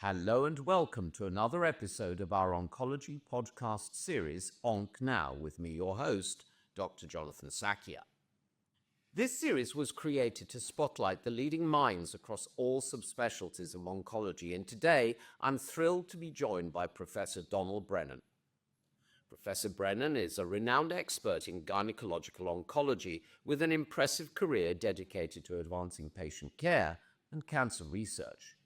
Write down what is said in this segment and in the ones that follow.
Hello and welcome to another episode of our oncology podcast series, Onc Now, with me, your host, Dr. Jonathan Sackier. This series was created to spotlight the leading minds across all subspecialties of oncology, and today I'm thrilled to be joined by Professor Donal Brennan. Professor Brennan is a renowned expert in gynecological oncology with an impressive career dedicated to advancing patient care and cancer research.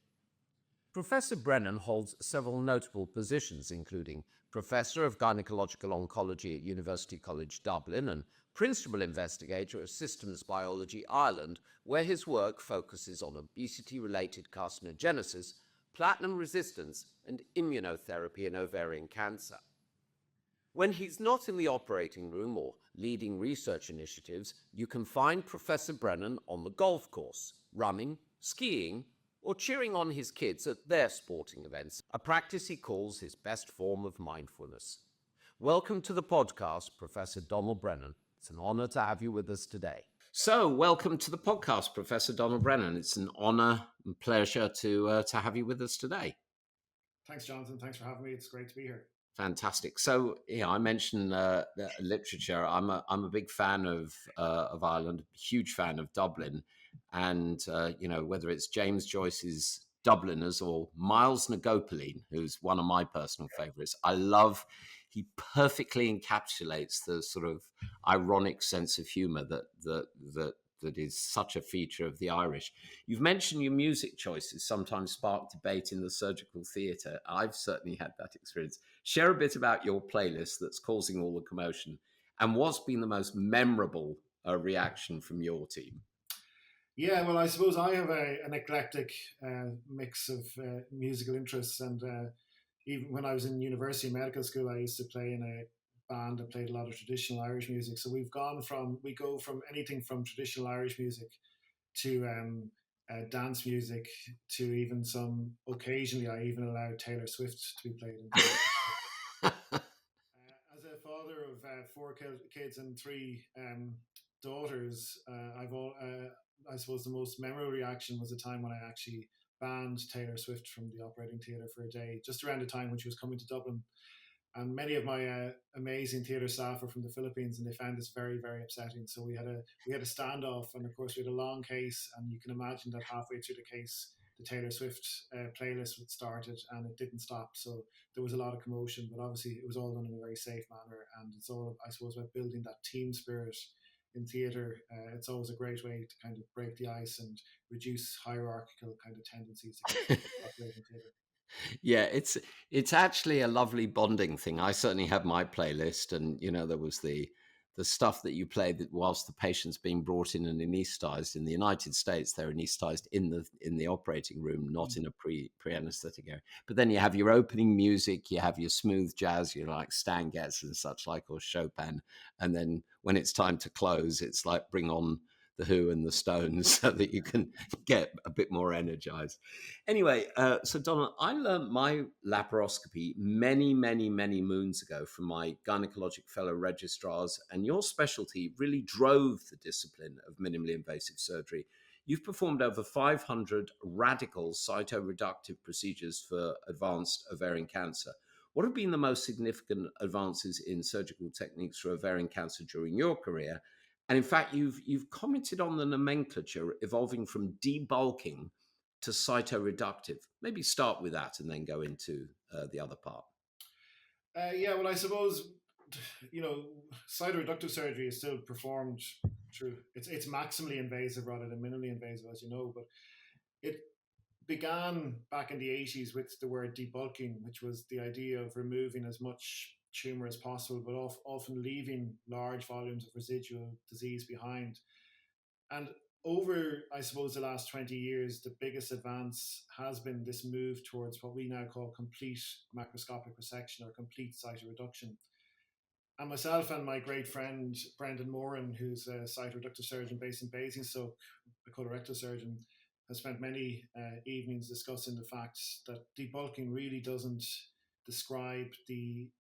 Professor Brennan holds several notable positions, including Professor of Gynaecological Oncology at University College Dublin and Principal Investigator at Systems Biology Ireland, where his work focuses on obesity-related carcinogenesis, platinum resistance, and immunotherapy in ovarian cancer. When he's not in the operating room or leading research initiatives, you can find Professor Brennan on the golf course, running, skiing, or cheering on his kids at their sporting events, a practice he calls his best form of mindfulness. Welcome to the podcast, Professor Donal Brennan. It's an honor to have you with us today. So, welcome to the podcast, Professor Donal Brennan. It's an honor and pleasure to have you with us today. Thanks, Jonathan. Thanks for having me. It's great to be here. Fantastic. So, I mentioned the literature. I'm a big fan of Ireland, huge fan of Dublin, and whether it's James Joyce's Dubliners or Miles Nagopaline, who's one of my personal favorites. He perfectly encapsulates the sort of ironic sense of humor that is such a feature of the Irish. You've mentioned your music choices sometimes spark debate in the surgical theatre. I've certainly had that experience. Share a bit about your playlist that's causing all the commotion and what's been the most memorable reaction from your team. Yeah, well, I suppose I have an eclectic mix of musical interests, and even when I was in university medical school, I used to play in a band that played a lot of traditional Irish music. So we go from anything from traditional Irish music to dance music to even occasionally I even allow Taylor Swift to be played. As a father of four kids and three daughters, I suppose the most memorable reaction was the time when I actually banned Taylor Swift from the operating theatre for a day, just around the time when she was coming to Dublin. And many of my amazing theatre staff are from the Philippines, and they found this very, very upsetting. So we had a standoff, and of course we had a long case, and you can imagine that halfway through the case, the Taylor Swift playlist started, and it didn't stop. So there was a lot of commotion, but obviously it was all done in a very safe manner, and it's all, I suppose, about building that team spirit in theatre. It's always a great way to kind of break the ice and reduce hierarchical kind of tendencies in theatre. Yeah, it's actually a lovely bonding thing. I certainly have my playlist, and there was the stuff that you played that whilst the patient's being brought in and anesthetized. In the United States, they're anesthetized in the operating room, not in a pre-anesthetic area. But then you have your opening music, you have your smooth jazz, you like Stan Getz and such like, or Chopin, and then when it's time to close, it's like bring on the Who and the Stones so that you can get a bit more energized. Anyway, so Donal, I learned my laparoscopy many, many, many moons ago from my gynecologic fellow registrars, and your specialty really drove the discipline of minimally invasive surgery. You've performed over 500 radical cytoreductive procedures for advanced ovarian cancer. What have been the most significant advances in surgical techniques for ovarian cancer during your career? And in fact, you've commented on the nomenclature evolving from debulking to cytoreductive. Maybe start with that and then go into the other part. Yeah, well, I suppose, cytoreductive surgery is still performed through, it's maximally invasive rather than minimally invasive, as you know, but it began back in the 80s with the word debulking, which was the idea of removing as much tumor as possible, but often leaving large volumes of residual disease behind. And over, I suppose, the last 20 years, the biggest advance has been this move towards what we now call complete macroscopic resection or complete cytoreduction. And myself and my great friend, Brendan Moran, who's a cytoreductive surgeon based in Basingstoke, a colorectal surgeon, has spent many evenings discussing the fact that debulking really doesn't describe the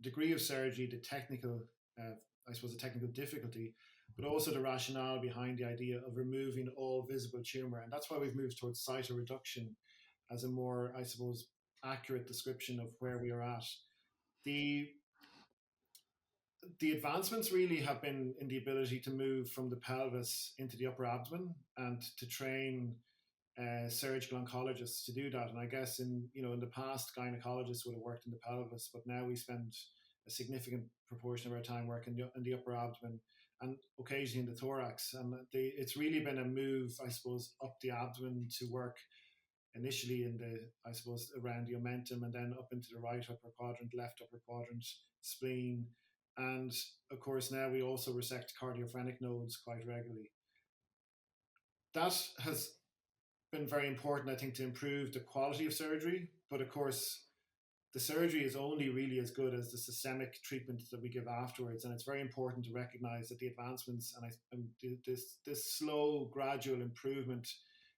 degree of surgery, the technical, the technical difficulty, but also the rationale behind the idea of removing all visible tumor. And that's why we've moved towards cytoreduction. as a more, I suppose, accurate description of where we are at. The the advancements really have been in the ability to move from the pelvis into the upper abdomen and to train surgical oncologists to do that. And I guess in the past, gynecologists would have worked in the pelvis, but now we spend a significant proportion of our time working in the upper abdomen and occasionally in the thorax. And it's really been a move, I suppose, up the abdomen to work initially in I suppose, around the omentum and then up into the right upper quadrant, left upper quadrant, spleen. And of course, now we also resect cardiophrenic nodes quite regularly. That has been very important, I think, to improve the quality of surgery. But of course, the surgery is only really as good as the systemic treatment that we give afterwards. And it's very important to recognize that the advancements and this slow, gradual improvement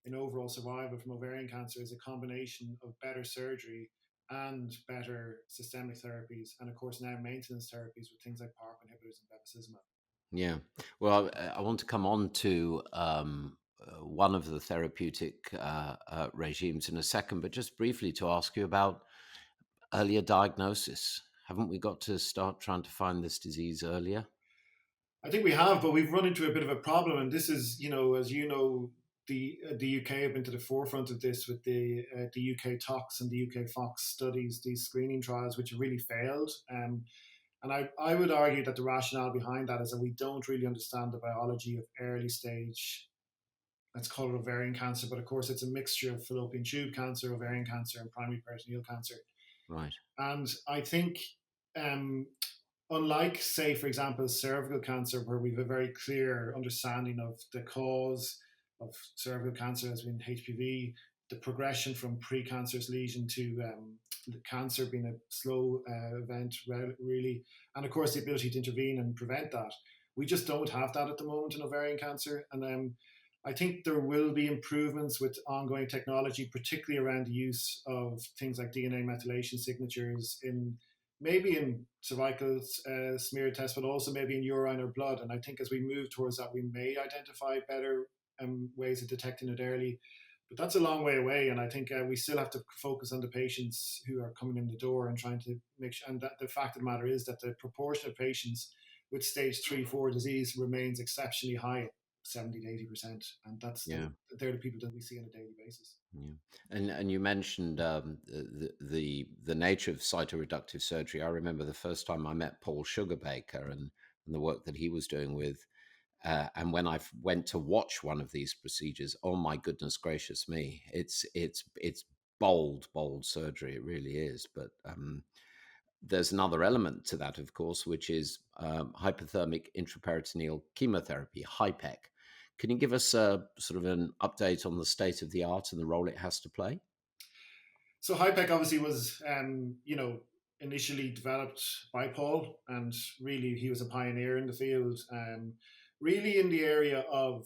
in overall survival from ovarian cancer is a combination of better surgery and better systemic therapies. And of course, now maintenance therapies with things like PARP inhibitors and bevacizumab. Yeah. Well, I want to come on to one of the therapeutic regimes in a second, but just briefly to ask you about earlier diagnosis. Haven't we got to start trying to find this disease earlier? I think we have, but we've run into a bit of a problem. And this is, as you know, the UK have been to the forefront of this with the UK Tox and the UK Fox studies, these screening trials, which have really failed. And I would argue that the rationale behind that is that we don't really understand the biology of early stage, let's call it ovarian cancer, but of course it's a mixture of fallopian tube cancer, ovarian cancer, and primary peritoneal cancer. Right. And I think, unlike, say, for example, cervical cancer, where we have a very clear understanding of the cause of cervical cancer as being HPV, the progression from precancerous lesion to the cancer being a slow event, really, and of course the ability to intervene and prevent that. We just don't have that at the moment in ovarian cancer. And I think there will be improvements with ongoing technology, particularly around the use of things like DNA methylation signatures maybe in cervical smear tests, but also maybe in urine or blood. And I think as we move towards that, we may identify better ways of detecting it early. But that's a long way away. And I think we still have to focus on the patients who are coming in the door and trying to make sure. And that the fact of the matter is that the proportion of patients with stage 3-4 disease remains exceptionally high, 70 to 80%. And they're the people that we see on a daily basis. Yeah. And you mentioned the nature of cytoreductive surgery. I remember the first time I met Paul Sugarbaker and the work that he was doing with, and when I went to watch one of these procedures, oh my goodness gracious me, it's bold surgery. It really is. But there's another element to that, of course, which is hyperthermic intraperitoneal chemotherapy, HIPEC. Can you give us a sort of an update on the state of the art and the role it has to play? So HIPEC obviously was, initially developed by Paul, and really he was a pioneer in the field, really in the area of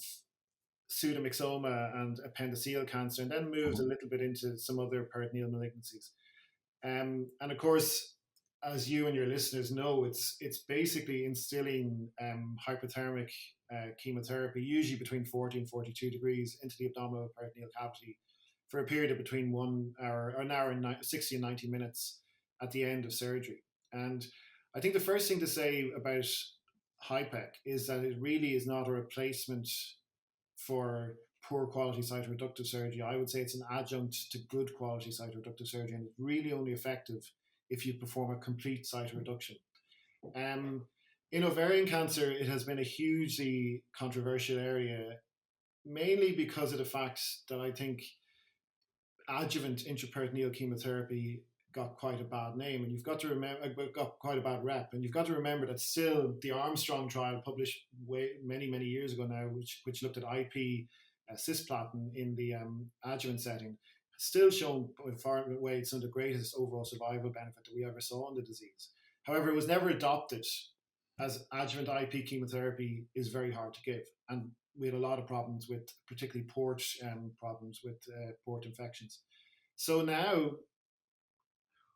pseudomyxoma and appendiceal cancer, and then moved a little bit into some other peritoneal malignancies. And of course, as you and your listeners know, it's basically instilling hyperthermic chemotherapy, usually between 40 and 42 degrees, into the abdominal peritoneal cavity for a period of between 1 hour, or an hour and 60 and 90 minutes at the end of surgery. And I think the first thing to say about HIPEC is that it really is not a replacement for poor quality cytoreductive surgery. I would say it's an adjunct to good quality cytoreductive surgery, and it's really only effective if you perform a complete cytoreduction. In ovarian cancer, it has been a hugely controversial area, mainly because of the fact that I think adjuvant intraperitoneal chemotherapy got quite a bad name, and you've got to remember, got quite a bad rep, and you've got to remember that still the Armstrong trial, published many years ago now, which looked at IP cisplatin in the adjuvant setting, still shown far and away some of the greatest overall survival benefit that we ever saw in the disease. However, it was never adopted, as adjuvant IP chemotherapy is very hard to give, and we had a lot of problems with, particularly port problems with port infections. So now,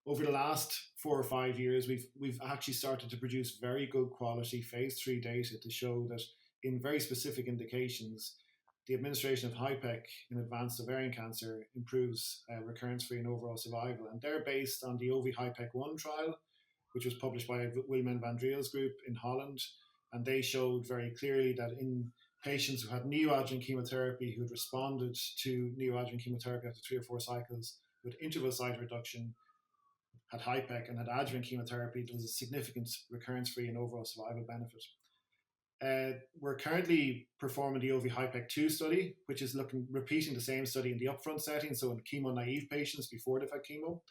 over the last 4 or 5 years, we've actually started to produce very good quality phase 3 data to show that in very specific indications, the administration of HIPEC in advanced ovarian cancer improves recurrence-free and overall survival. And they're based on the OV-HIPEC-1 trial, which was published by Wilman van Driel's group in Holland. And they showed very clearly that in patients who had neoadjuvant chemotherapy, who had responded to neoadjuvant chemotherapy after 3 or 4 cycles with interval cytoreduction, had HIPEC and had adjuvant chemotherapy, there was a significant recurrence-free and overall survival benefit. We're currently performing the OV-HIPEC-2 study, which is repeating the same study in the upfront setting, so in chemo-naive patients before they've had chemo.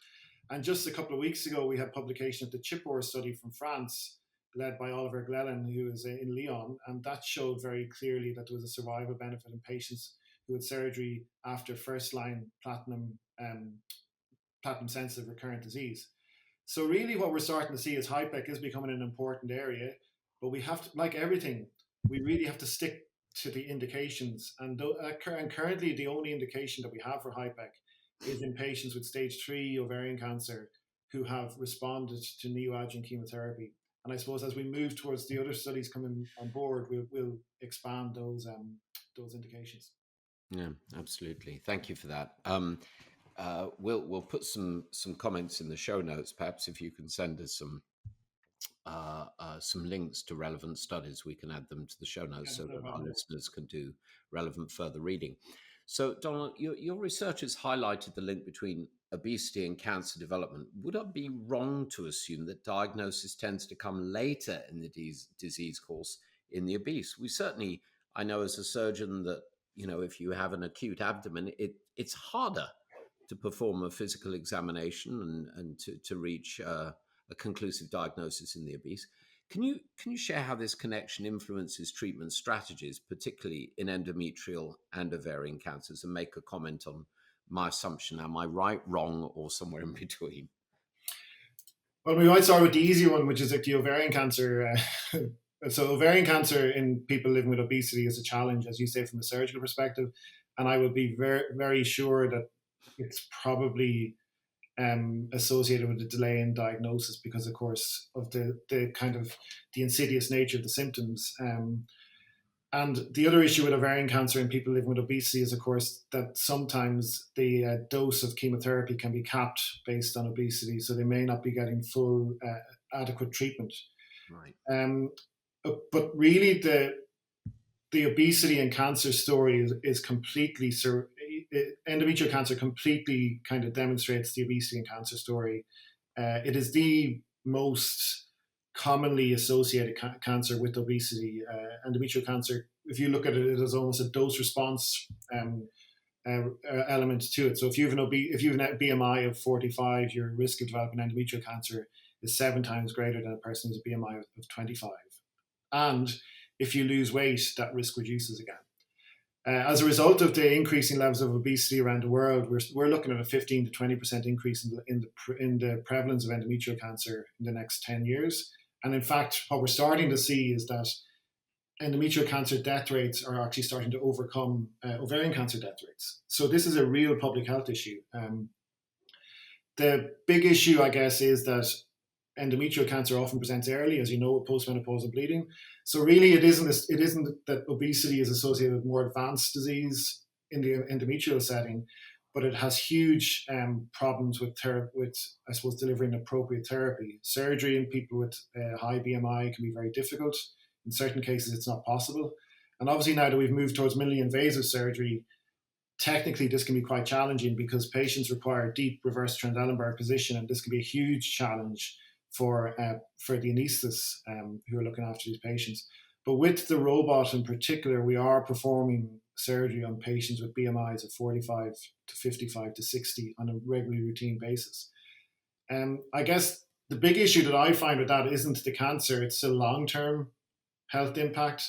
And just a couple of weeks ago, we had publication of the CHIPOR study from France, led by Oliver Glellen, who is in Lyon, and that showed very clearly that there was a survival benefit in patients who had surgery after first-line platinum-sensitive recurrent disease. So really what we're starting to see is HIPEC is becoming an important area, but we have to, like everything, we really have to stick to the indications. And currently the only indication that we have for HIPEC is in patients with stage 3 ovarian cancer who have responded to neoadjuvant chemotherapy. And I suppose as we move towards the other studies coming on board, we'll expand those indications. Yeah, absolutely. Thank you for that. We'll put some comments in the show notes. Perhaps if you can send us some links to relevant studies, we can add them to the show notes so that our listeners can do relevant further reading. So, Donal, your research has highlighted the link between obesity and cancer development. Would I be wrong to assume that diagnosis tends to come later in the disease course in the obese? We certainly, I know as a surgeon that, if you have an acute abdomen, it's harder to perform a physical examination and to reach a conclusive diagnosis in the obese. Can you share how this connection influences treatment strategies, particularly in endometrial and ovarian cancers, and make a comment on my assumption? Am I right, wrong, or somewhere in between? Well, we might start with the easy one, which is like the ovarian cancer. So ovarian cancer in people living with obesity is a challenge, as you say, from a surgical perspective. And I would be very, very sure that it's probably associated with a delay in diagnosis because, of course, of the kind of the insidious nature of the symptoms. And the other issue with ovarian cancer in people living with obesity is, of course, that sometimes the dose of chemotherapy can be capped based on obesity, so they may not be getting full adequate treatment. Right. But really, the obesity and cancer story is completely endometrial cancer completely kind of demonstrates the obesity and cancer story. It is the most commonly associated cancer with obesity. Endometrial cancer, if you look at it, it has almost a dose response element to it. So if you have a BMI of 45, your risk of developing endometrial cancer is 7 times greater than a person who's a BMI of 25. And if you lose weight, that risk reduces again. As a result of the increasing levels of obesity around the world, we're looking at a 15 to 20% increase in the prevalence of endometrial cancer in the next 10 years. And in fact, what we're starting to see is that endometrial cancer death rates are actually starting to overcome ovarian cancer death rates. So this is a real public health issue. The big issue, I guess, is that endometrial cancer often presents early, as you know, with postmenopausal bleeding. So really, it isn't that obesity is associated with more advanced disease in the endometrial setting, but it has huge problems with I suppose, delivering appropriate therapy. Surgery in people with high BMI can be very difficult. In certain cases, it's not possible. And obviously, now that we've moved towards minimally invasive surgery, technically this can be quite challenging because patients require deep reverse Trendelenburg position, and this can be a huge challenge for the anaesthetists who are looking after these patients. But with the robot in particular, we are performing surgery on patients with BMIs of 45 to 55 to 60 on a regularly routine basis. I guess the big issue that I find with that isn't the cancer, it's the long-term health impact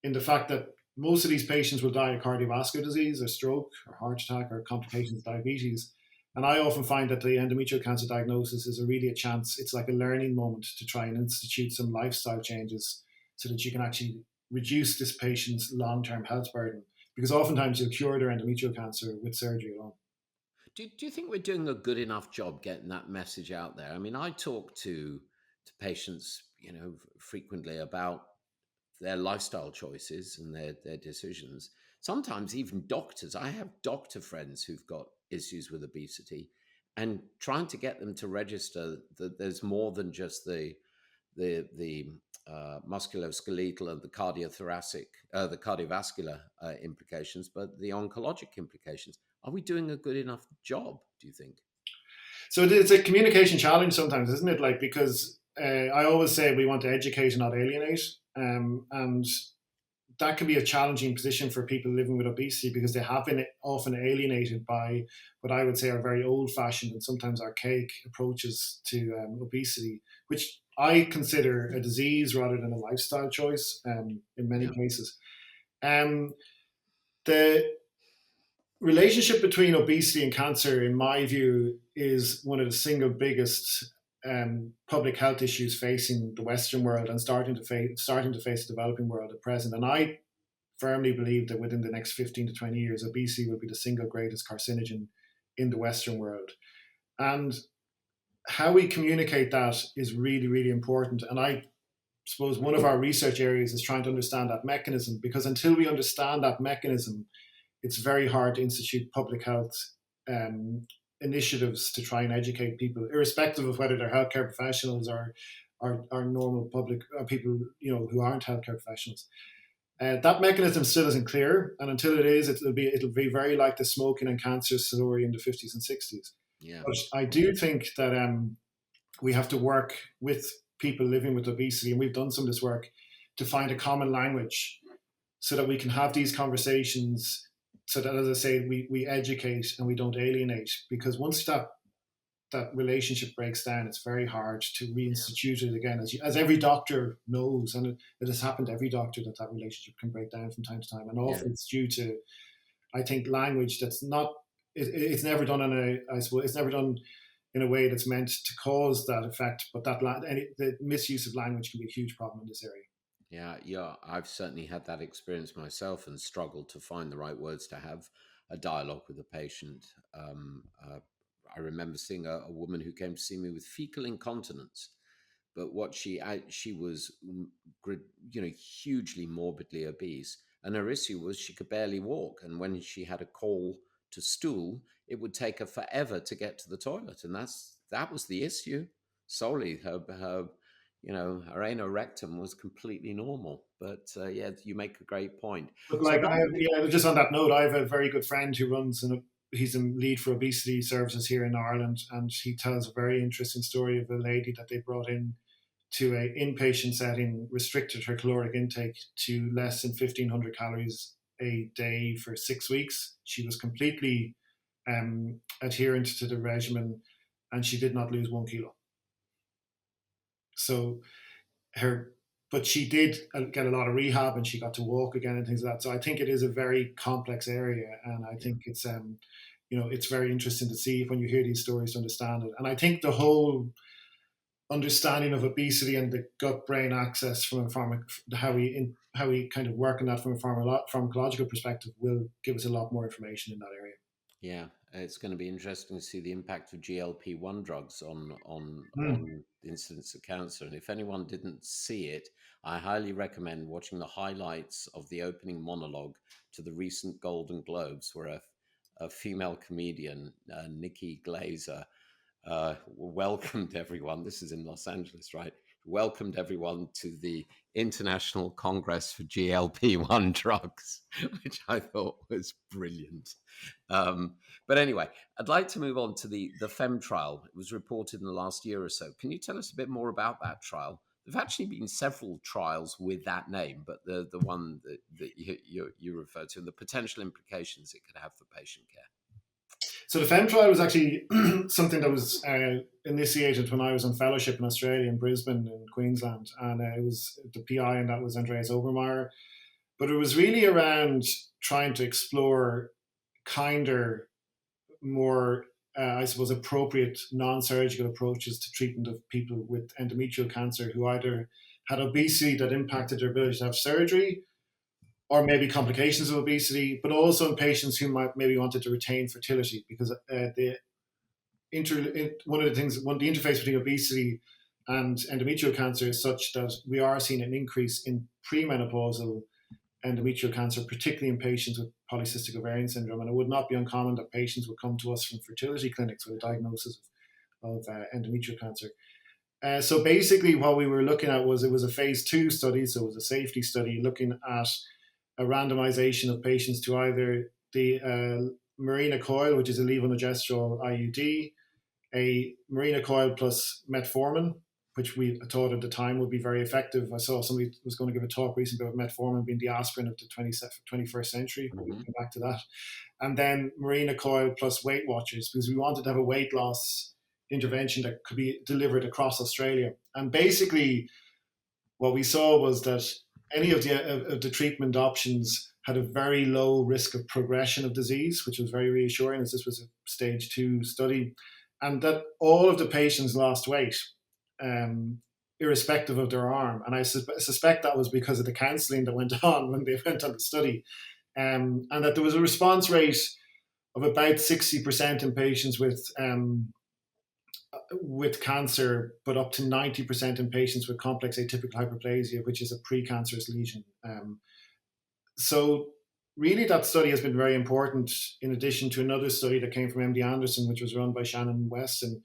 in the fact that most of these patients will die of cardiovascular disease or stroke or heart attack or complications of diabetes. And I often find that the endometrial cancer diagnosis is really a chance. It's like a learning moment to try and institute some lifestyle changes so that you can actually reduce this patient's long-term health burden. Because oftentimes you'll cure their endometrial cancer with surgery alone. Do you think we're doing a good enough job getting that message out there? I mean, I talk to patients, frequently about their lifestyle choices and their decisions. sometimes even doctors. I have doctor friends who've got issues with obesity, and trying to get them to register that there's more than just the musculoskeletal and the cardiothoracic, the cardiovascular implications, but the oncologic implications. Are we doing a good enough job, do you think? So it's a communication challenge sometimes, isn't it? Like, because I always say we want to educate and not alienate. And that can be a challenging position for people living with obesity, because they have been often alienated by what I would say are very old-fashioned and sometimes archaic approaches to obesity, which I consider a disease rather than a lifestyle choice in many cases. The relationship between obesity and cancer, in my view, is one of the single biggest public health issues facing the Western world and starting to face the developing world at present. And I firmly believe that within the next 15 to 20 years, obesity will be the single greatest carcinogen in the Western world. And how we communicate that is really, really important. And I suppose one of our research areas is trying to understand that mechanism, because until we understand that mechanism, it's very hard to institute public health initiatives to try and educate people, irrespective of whether they're healthcare professionals or normal public people, who aren't healthcare professionals. That mechanism still isn't clear, and until it is, it'll be very like the smoking and cancer story in the 50s and 60s. Yeah. But I do think that we have to work with people living with obesity, and we've done some of this work to find a common language so that we can have these conversations, so that, as I say, we educate and we don't alienate. Because once that relationship breaks down, it's very hard to reinstitute it again, as every doctor knows, and it has happened to every doctor that relationship can break down from time to time, and often it's due to, I think, language that's not. It's never done it's never done in a way that's meant to cause that effect. But the misuse of language can be a huge problem in this area. Yeah. I've certainly had that experience myself and struggled to find the right words to have a dialogue with a patient. I remember seeing a woman who came to see me with fecal incontinence, but what she was, hugely morbidly obese, and her issue was she could barely walk, and when she had a call to stool, it would take her forever to get to the toilet, and that was the issue solely. Her anal rectum was completely normal. But you make a great point. But just on that note, I have a very good friend who runs he's a lead for obesity services here in Ireland, and he tells a very interesting story of a lady that they brought in to an inpatient setting, restricted her caloric intake to less than 1,500 calories a day for 6 weeks. She was completely adherent to the regimen, and she did not lose 1 kilo. So but she did get a lot of rehab, and she got to walk again and things like that. So I think it is a very complex area, and I think it's it's very interesting to see when you hear these stories to understand it. And I think the whole understanding of obesity and the gut-brain axis from how we kind of work on that from a pharmacological perspective will give us a lot more information in that area. Yeah, it's going to be interesting to see the impact of GLP-1 drugs on the incidence of cancer. And if anyone didn't see it, I highly recommend watching the highlights of the opening monologue to the recent Golden Globes, where a female comedian, Nikki Glaser, welcomed everyone. This is in Los Angeles, right? Welcomed everyone to the International Congress for GLP-1 drugs, which I thought was brilliant. But anyway, I'd like to move on to the FeMMe trial. It was reported in the last year or so. Can you tell us a bit more about that trial? There've actually been several trials with that name, but the one that you refer to, and the potential implications it could have for patient care. So the FeMMe trial was actually something that was initiated when I was on fellowship in Australia, in Brisbane, in Queensland, and it was the PI, and that was Andreas Obermeier. But it was really around trying to explore kinder, more, appropriate non-surgical approaches to treatment of people with endometrial cancer who either had obesity that impacted their ability to have surgery, or maybe complications of obesity, but also in patients who might maybe wanted to retain fertility, because the interface between obesity and endometrial cancer is such that we are seeing an increase in premenopausal endometrial cancer, particularly in patients with polycystic ovarian syndrome. And it would not be uncommon that patients would come to us from fertility clinics with a diagnosis of endometrial cancer. So basically what we were looking at it was a phase 2 study, so it was a safety study looking at a randomization of patients to either the Mirena coil, which is a levonorgestrel IUD, a Mirena coil plus metformin, which we thought at the time would be very effective. I saw somebody was going to give a talk recently about metformin being the aspirin of the 21st century. We'll come back to that. And then Mirena coil plus Weight Watchers, because we wanted to have a weight loss intervention that could be delivered across Australia. And basically what we saw was that any of the treatment options had a very low risk of progression of disease, which was very reassuring, as this was a stage 2 study, and that all of the patients lost weight, irrespective of their arm. And I suspect that was because of the counselling that went on when they went on the study, and that there was a response rate of about 60% in patients with cancer, but up to 90% in patients with complex atypical hyperplasia, which is a precancerous lesion. So really that study has been very important, in addition to another study that came from MD Anderson, which was run by Shannon Weston,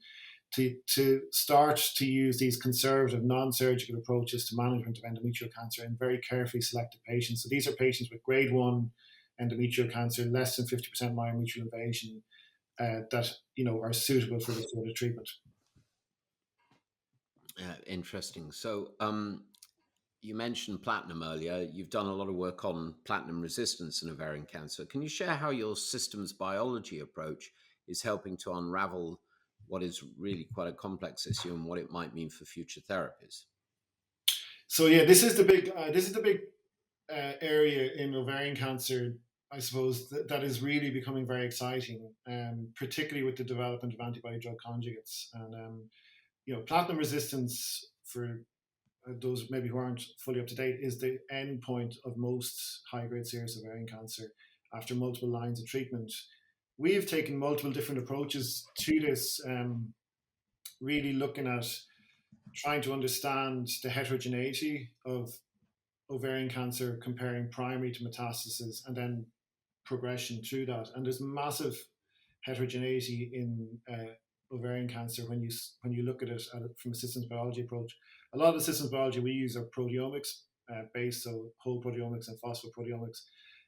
to start to use these conservative non-surgical approaches to management of endometrial cancer in very carefully selected patients. So these are patients with grade 1 endometrial cancer, less than 50% myometrial invasion, that are suitable for this sort of treatment. Interesting. So you mentioned platinum earlier. You've done a lot of work on platinum resistance in ovarian cancer. Can you share how your systems biology approach is helping to unravel what is really quite a complex issue and what it might mean for future therapies? So yeah, this is the big area in ovarian cancer, I suppose, that is really becoming very exciting, particularly with the development of antibody drug conjugates. And platinum resistance, for those maybe who aren't fully up to date, is the end point of most high-grade serous ovarian cancer after multiple lines of treatment. We have taken multiple different approaches to this, really looking at trying to understand the heterogeneity of ovarian cancer, comparing primary to metastasis and then progression through that. And there's massive heterogeneity in ovarian cancer when you look at it from a systems biology approach. A lot of the systems biology we use are proteomics based, so whole proteomics and phosphoproteomics.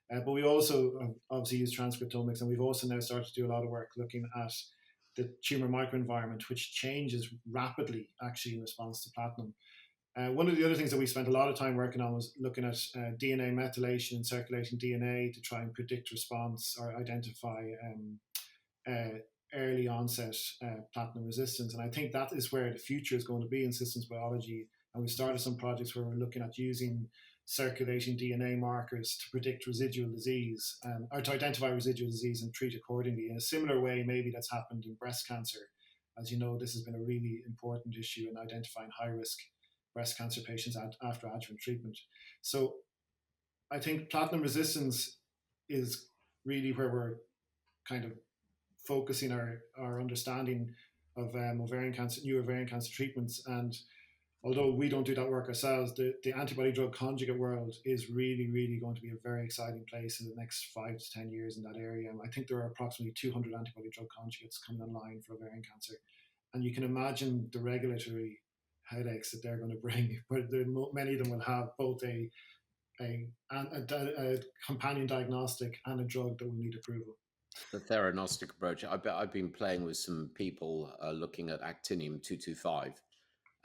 But we also obviously use transcriptomics, and we've also now started to do a lot of work looking at the tumor microenvironment, which changes rapidly actually in response to platinum. One of the other things that we spent a lot of time working on was looking at DNA methylation in circulating DNA to try and predict response or identify early onset platinum resistance. And I think that is where the future is going to be in systems biology. And we started some projects where we're looking at using circulating DNA markers to predict residual disease, or to identify residual disease and treat accordingly in a similar way maybe that's happened in breast cancer. As you know, this has been a really important issue in identifying high-risk breast cancer patients after adjuvant treatment. So I think platinum resistance is really where we're kind of focusing our understanding of ovarian cancer, new ovarian cancer treatments. And although we don't do that work ourselves, the antibody drug conjugate world is really, really going to be a very exciting place in the next 5 to 10 years in that area. And I think there are approximately 200 antibody drug conjugates coming online for ovarian cancer. And you can imagine the regulatory headaches that they're going to bring, but many of them will have both a companion diagnostic and a drug that will need approval. The theranostic approach. I've been playing with some people looking at actinium-225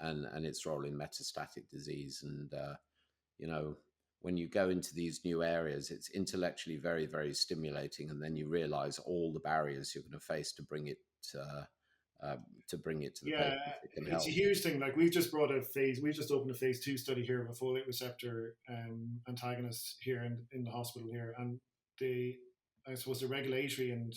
and its role in metastatic disease. And, when you go into these new areas, it's intellectually very, very stimulating. And then you realize all the barriers you're going to face to bring it to the patients it can help. It's a huge thing. Like we've just opened a phase 2 study here of a folate receptor antagonist here in the hospital here. And I suppose the regulatory and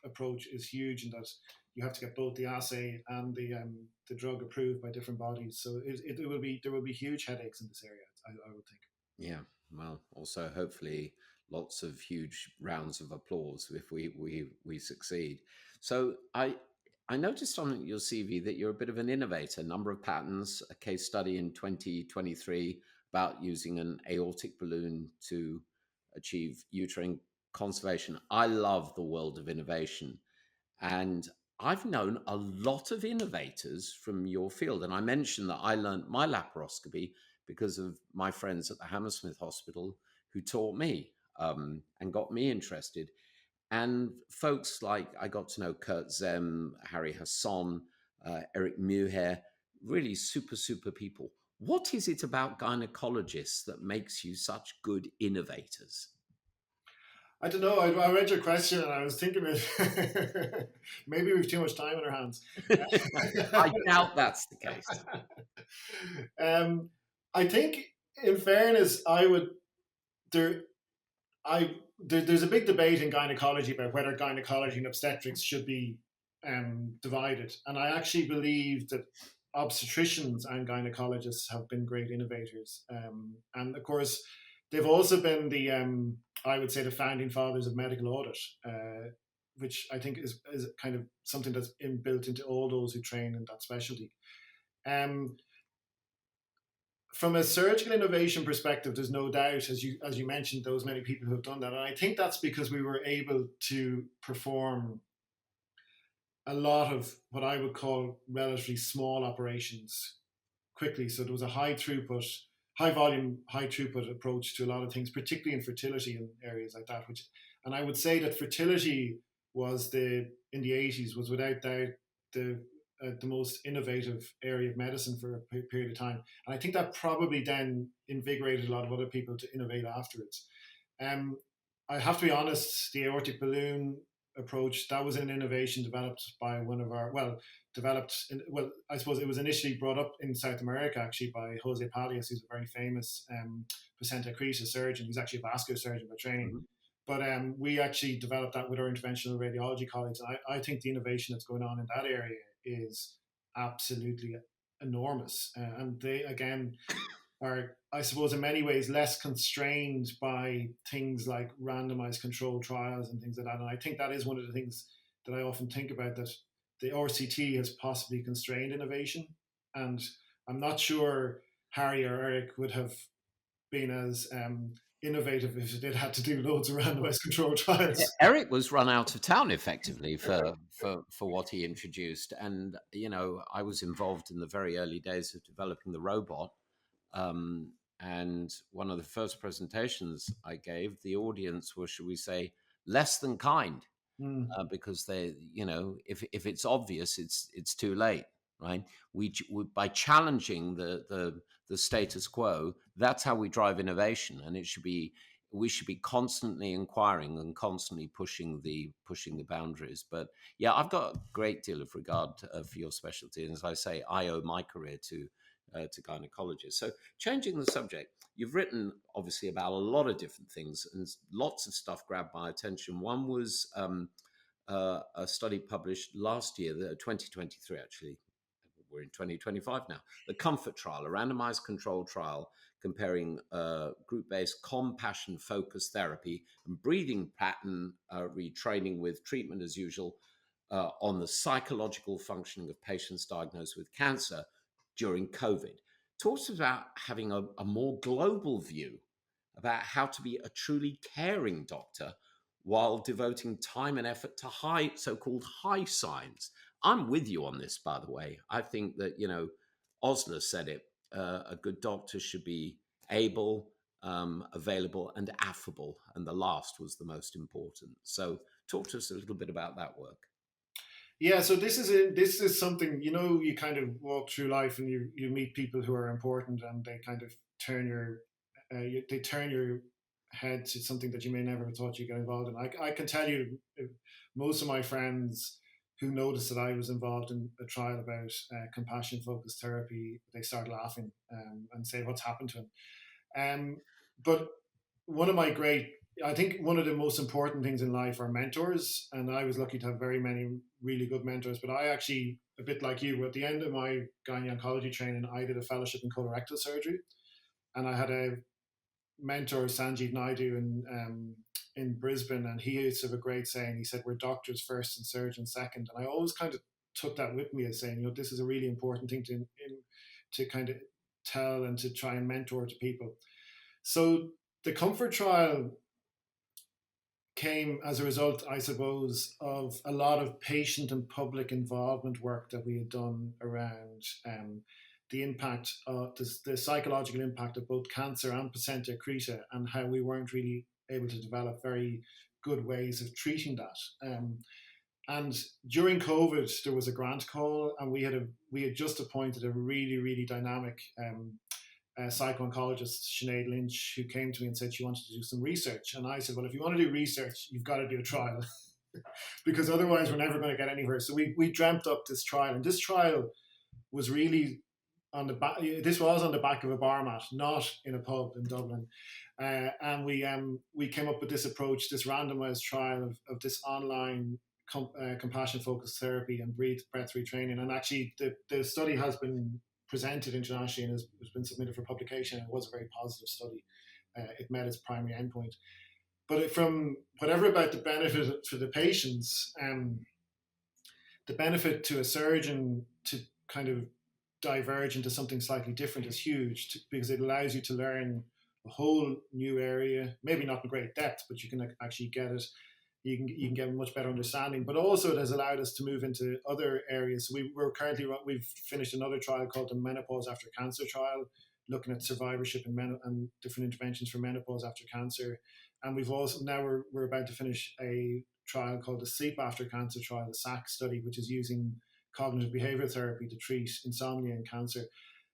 approach is huge in that you have to get both the assay and the drug approved by different bodies. So there will be huge headaches in this area, I would think. Yeah, well, also hopefully lots of huge rounds of applause if we succeed. So I noticed on your CV that you're a bit of an innovator. Number of patents, a case study in 2023 about using an aortic balloon to achieve uterine conservation. I love the world of innovation. And I've known a lot of innovators from your field. And I mentioned that I learned my laparoscopy because of my friends at the Hammersmith Hospital who taught me and got me interested. And folks like I got to know Kurt Zem, Harry Hasson, Eric Muher, really super people. What is it about gynecologists that makes you such good innovators? I don't know. I read your question and I was thinking that maybe we have too much time on our hands. I doubt that's the case. I think, in fairness, there's a big debate in gynecology about whether gynecology and obstetrics should be divided, and I actually believe that obstetricians and gynecologists have been great innovators, and of course they've also been I would say the founding fathers of medical audit, which I think is kind of something that's inbuilt into all those who train in that specialty. From a surgical innovation perspective, there's no doubt, as you mentioned, those many people who have done that, and I think that's because we were able to perform a lot of what I would call relatively small operations quickly. So there was a high volume, high throughput approach to a lot of things, particularly in fertility and areas like that. And I would say that fertility was in the 80s was without doubt the most innovative area of medicine for a period of time. And I think that probably then invigorated a lot of other people to innovate afterwards. I have to be honest, the aortic balloon approach, that was an innovation developed by I suppose it was initially brought up in South America actually by Jose Palias, who's a very famous placenta accreta surgeon. He's actually a vascular surgeon by training. Mm-hmm. But we actually developed that with our interventional radiology colleagues. And I think the innovation that's going on in that area is absolutely enormous. And they, again, are, I suppose, in many ways less constrained by things like randomized controlled trials and things like that. And I think that is one of the things that I often think about, that the RCT has possibly constrained innovation. And I'm not sure Harry or Eric would have been as innovative if they'd had to do loads of randomized controlled trials. Eric was run out of town effectively for what he introduced. And, I was involved in the very early days of developing the robot. And one of the first presentations I gave, the audience were, should we say, less than kind, because they, if it's obvious, it's too late, right? We by challenging the status quo, that's how we drive innovation, and we should be constantly inquiring and constantly pushing the boundaries. But yeah, I've got a great deal of regard for your specialty, and as I say, I owe my career to gynecologists. So changing the subject, you've written obviously about a lot of different things, and lots of stuff grabbed my attention. One was a study published last year, 2023 actually. We're in 2025 now. The COMFORT trial, a randomized controlled trial comparing group-based compassion-focused therapy and breathing pattern retraining with treatment as usual on the psychological functioning of patients diagnosed with cancer during COVID. Talks about having a more global view about how to be a truly caring doctor while devoting time and effort to so-called high science. I'm with you on this, by the way. I think that, Osler said it, a good doctor should be able, available, and affable. And the last was the most important. So talk to us a little bit about that work. Yeah, so this is something, you kind of walk through life and you meet people who are important, and they kind of turn your head to something that you may never have thought you'd get involved in. I can tell you, most of my friends who noticed that I was involved in a trial about compassion-focused therapy, they start laughing and say, "What's happened to him?" But I think one of the most important things in life are mentors, and I was lucky to have very many really good mentors. But I actually, a bit like you, at the end of my gynaecology training, I did a fellowship in colorectal surgery, and I had a mentor, Sanjeev Naidu, in Brisbane, and he used to have a great saying. He said, "We're doctors first and surgeons second." And I always kind of took that with me as saying, this is a really important thing to kind of tell and to try and mentor to people. So the COMFORT trial came as a result, I suppose, of a lot of patient and public involvement work that we had done around the impact, the psychological impact of both cancer and placenta accreta, and how we weren't really able to develop very good ways of treating that. And during COVID, there was a grant call, and we had just appointed a really, really dynamic psycho-oncologist, Sinead Lynch, who came to me and said she wanted to do some research. And I said, well, if you want to do research, you've got to do a trial because otherwise we're never going to get anywhere. So we dreamt up this trial, and this trial was really on the back. This was on the back of a bar mat, not in a pub in Dublin. And we came up with this approach, this randomized trial of this online compassion-focused therapy and breath retraining. And actually, the study has been presented internationally and has been submitted for publication. It was a very positive study. It met its primary endpoint. But from whatever about the benefit for the patients, the benefit to a surgeon to kind of diverge into something slightly different is huge because it allows you to learn a whole new area, maybe not in great depth, but you can actually get it. You can get a much better understanding, but also it has allowed us to move into other areas. So we've finished another trial called the Menopause After Cancer trial, looking at survivorship and different interventions for menopause after cancer. And we've also we're about to finish a trial called the Sleep After Cancer trial, the SAC study, which is using cognitive behavioral therapy to treat insomnia and cancer.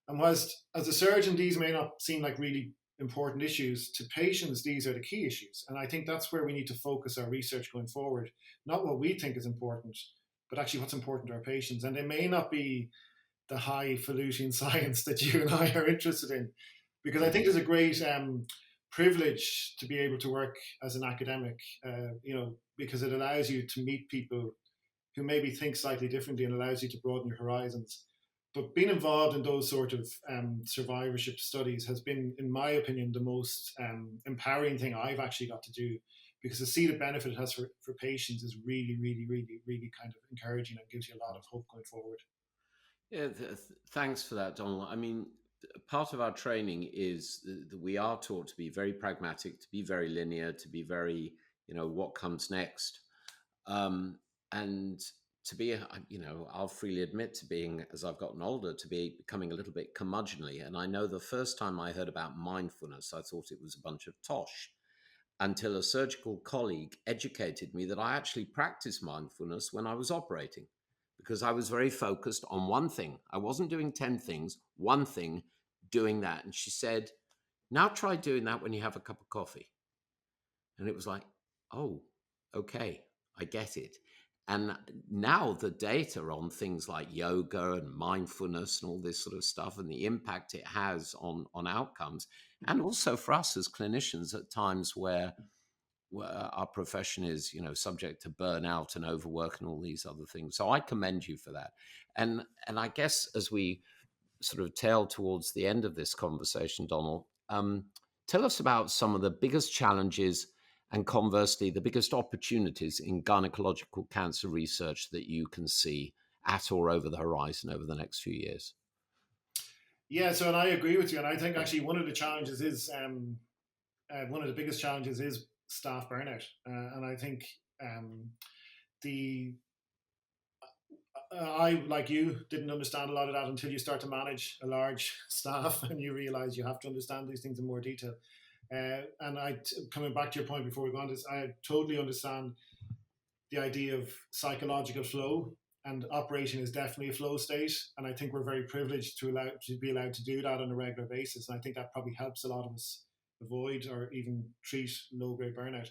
And whilst as a surgeon, these may not seem like really important issues, to patients, these are the key issues. And I think that's where we need to focus our research going forward. Not what we think is important, but actually what's important to our patients. And they may not be the highfalutin science that you and I are interested in, because I think there's a great privilege to be able to work as an academic, because it allows you to meet people who maybe think slightly differently and allows you to broaden your horizons. But being involved in those sort of survivorship studies has been, in my opinion, the most empowering thing I've actually got to do, because to see the benefit it has for patients is really, really, really, really kind of encouraging and gives you a lot of hope going forward. Yeah, thanks for that, Donal. I mean, part of our training is that we are taught to be very pragmatic, to be very linear, to be very, what comes next. And to be, I'll freely admit to being, as I've gotten older, to be becoming a little bit curmudgeonly. And I know the first time I heard about mindfulness, I thought it was a bunch of tosh, until a surgical colleague educated me that I actually practiced mindfulness when I was operating, because I was very focused on one thing. I wasn't doing 10 things, one thing, doing that. And she said, now try doing that when you have a cup of coffee. And it was like, oh, okay, I get it. And now the data on things like yoga and mindfulness and all this sort of stuff and the impact it has on outcomes, and also for us as clinicians at times where our profession is, subject to burnout and overwork and all these other things. So I commend you for that. And I guess as we sort of tail towards the end of this conversation, Donal, tell us about some of the biggest challenges and conversely, the biggest opportunities in gynecological cancer research that you can see at or over the horizon over the next few years. Yeah, so and I agree with you. And I think actually one of the challenges is, one of the biggest challenges is staff burnout. And I think I, like you, didn't understand a lot of that until you start to manage a large staff and you realize you have to understand these things in more detail. And coming back to your point before we go on this, I totally understand the idea of psychological flow, and operation is definitely a flow state. And I think we're very privileged to be allowed to do that on a regular basis. And I think that probably helps a lot of us avoid or even treat low-grade burnout.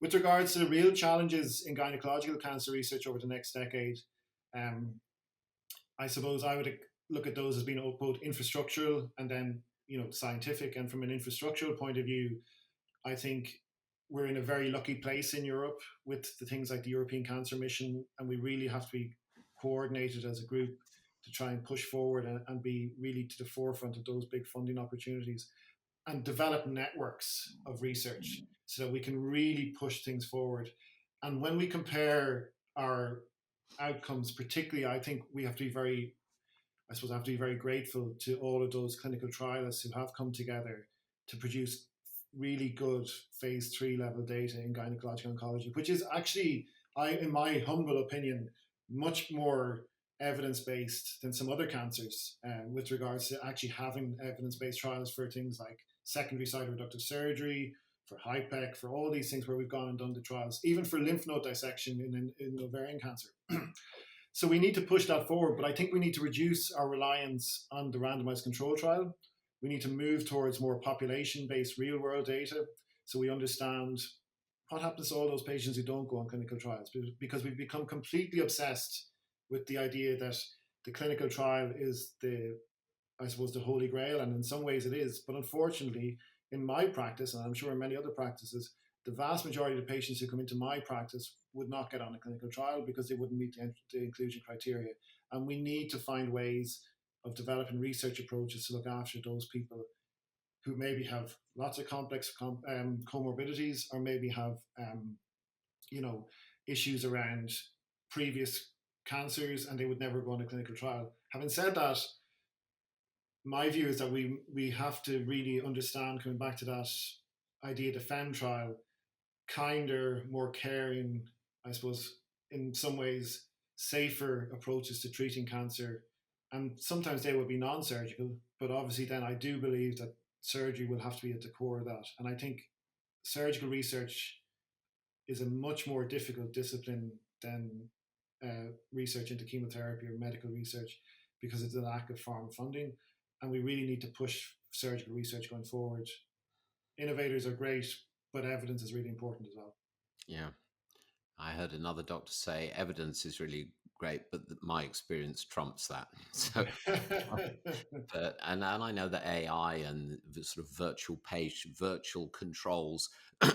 With regards to the real challenges in gynecological cancer research over the next decade, I suppose I would look at those as being both infrastructural and then scientific. And from an infrastructural point of view, I think we're in a very lucky place in Europe with the things like the European Cancer Mission, and we really have to be coordinated as a group to try and push forward and be really to the forefront of those big funding opportunities and develop networks of research so that we can really push things forward. And when we compare our outcomes, particularly, I think we have to be very grateful to all of those clinical trialists who have come together to produce really good phase 3 level data in gynecological oncology, which is actually, in my humble opinion, much more evidence-based than some other cancers with regards to actually having evidence-based trials for things like secondary cytoreductive surgery, for HIPEC, for all these things where we've gone and done the trials, even for lymph node dissection in ovarian cancer. So we need to push that forward, but I think we need to reduce our reliance on the randomized control trial. We need to move towards more population-based real-world data so we understand what happens to all those patients who don't go on clinical trials, because we've become completely obsessed with the idea that the clinical trial is I suppose, the holy grail, and in some ways it is. But unfortunately, in my practice, and I'm sure in many other practices, the vast majority of the patients who come into my practice would not get on a clinical trial because they wouldn't meet the inclusion criteria. And we need to find ways of developing research approaches to look after those people who maybe have lots of complex comorbidities, or maybe have issues around previous cancers, and they would never go on a clinical trial. Having said that, my view is that we have to really understand, coming back to that idea, the FeMMe trial, kinder, more caring, I suppose, in some ways, safer approaches to treating cancer. And sometimes they will be non-surgical, but obviously then I do believe that surgery will have to be at the core of that. And I think surgical research is a much more difficult discipline than research into chemotherapy or medical research, because of the lack of pharma funding. And we really need to push surgical research going forward. Innovators are great, but evidence is really important as well. Yeah. I heard another doctor say evidence is really great, but my experience trumps that. So, and I know that AI and the sort of virtual controls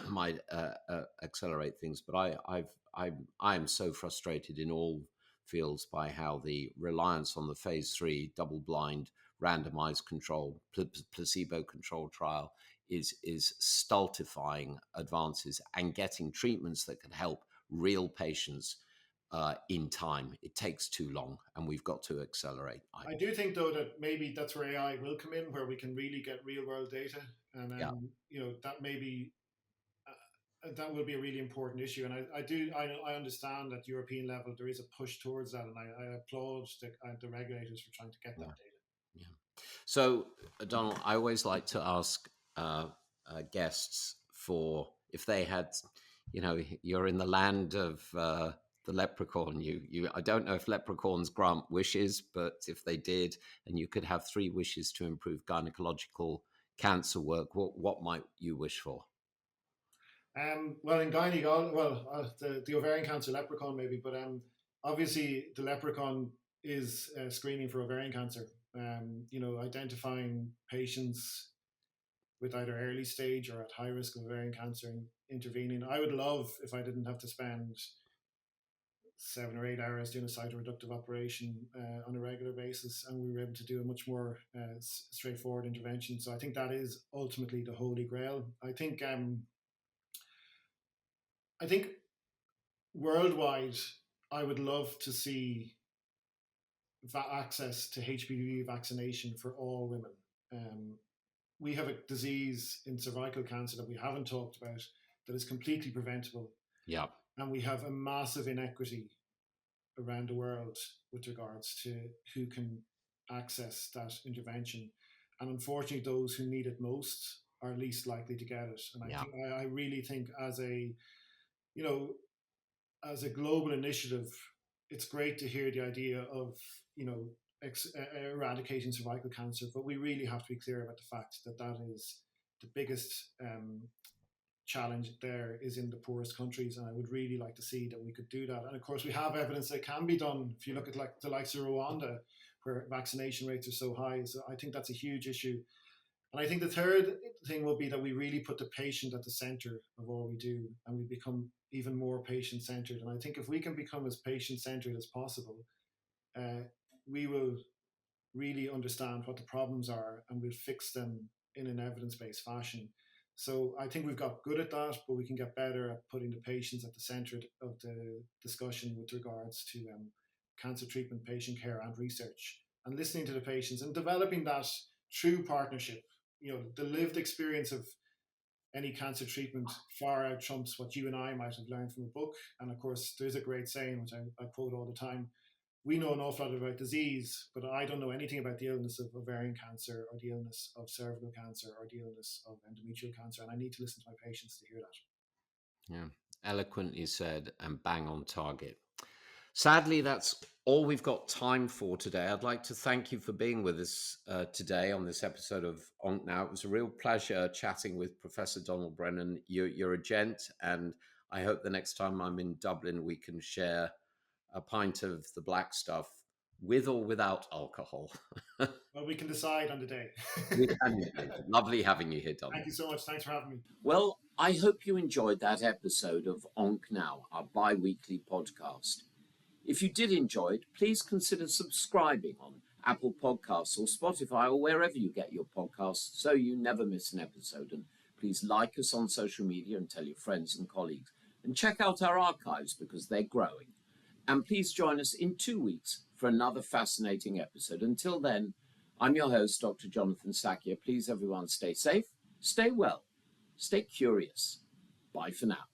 might accelerate things, but I'm so frustrated in all fields by how the reliance on the phase 3 double-blind randomized control placebo-controlled trial is stultifying advances and getting treatments that can help real patients in time. It takes too long, and we've got to accelerate. I do think, though, that maybe that's where AI will come in, where we can really get real world data, and that maybe that will be a really important issue. And I understand at European level there is a push towards that, and I applaud the regulators for trying to get that data. Yeah. So, Donal, I always like to ask guests for if they had, you're in the land of the leprechaun. I don't know if leprechauns grant wishes, but if they did, and you could have 3 wishes to improve gynecological cancer work, what might you wish for? Well, in the ovarian cancer leprechaun maybe, but obviously the leprechaun is screening for ovarian cancer. Identifying patients with either early stage or at high risk of ovarian cancer and intervening. I would love if I didn't have to spend 7 or 8 hours doing a cytoreductive operation on a regular basis, and we were able to do a much more straightforward intervention. So I think that is ultimately the holy grail. I think worldwide, I would love to see access to HPV vaccination for all women. We have a disease in cervical cancer that we haven't talked about that is completely preventable. Yeah. And we have a massive inequity around the world with regards to who can access that intervention. And unfortunately, those who need it most are least likely to get it. And I really think as a global initiative, it's great to hear the idea of, eradicating cervical cancer, but we really have to be clear about the fact that that is the biggest challenge there is in the poorest countries. And I would really like to see that we could do that. And of course, we have evidence that can be done. If you look at the likes of Rwanda, where vaccination rates are so high. So I think that's a huge issue. And I think the third thing will be that we really put the patient at the center of all we do, and we become even more patient-centered. And I think if we can become as patient-centered as possible, we will really understand what the problems are, and we'll fix them in an evidence-based fashion. So I think we've got good at that, but we can get better at putting the patients at the center of the discussion with regards to cancer treatment, patient care, and research, and listening to the patients and developing that true partnership. The lived experience of any cancer treatment far out trumps what you and I might have learned from a book. And of course, there's a great saying, which I quote all the time. We know an awful lot about disease, but I don't know anything about the illness of ovarian cancer or the illness of cervical cancer or the illness of endometrial cancer. And I need to listen to my patients to hear that. Yeah, eloquently said and bang on target. Sadly, that's all we've got time for today. I'd like to thank you for being with us today on this episode of Onc Now. It was a real pleasure chatting with Professor Donal Brennan. You're a gent, and I hope the next time I'm in Dublin, we can share a pint of the black stuff with or without alcohol. Well, we can decide on the day. Lovely having you here, Donal. Thank you so much. Thanks for having me. Well, I hope you enjoyed that episode of Onc Now, our bi-weekly podcast. If you did enjoy it, please consider subscribing on Apple Podcasts or Spotify or wherever you get your podcasts so you never miss an episode. And please like us on social media and tell your friends and colleagues. And check out our archives because they're growing. And please join us in 2 weeks for another fascinating episode. Until then, I'm your host, Dr. Jonathan Sackier. Please, everyone, stay safe, stay well, stay curious. Bye for now.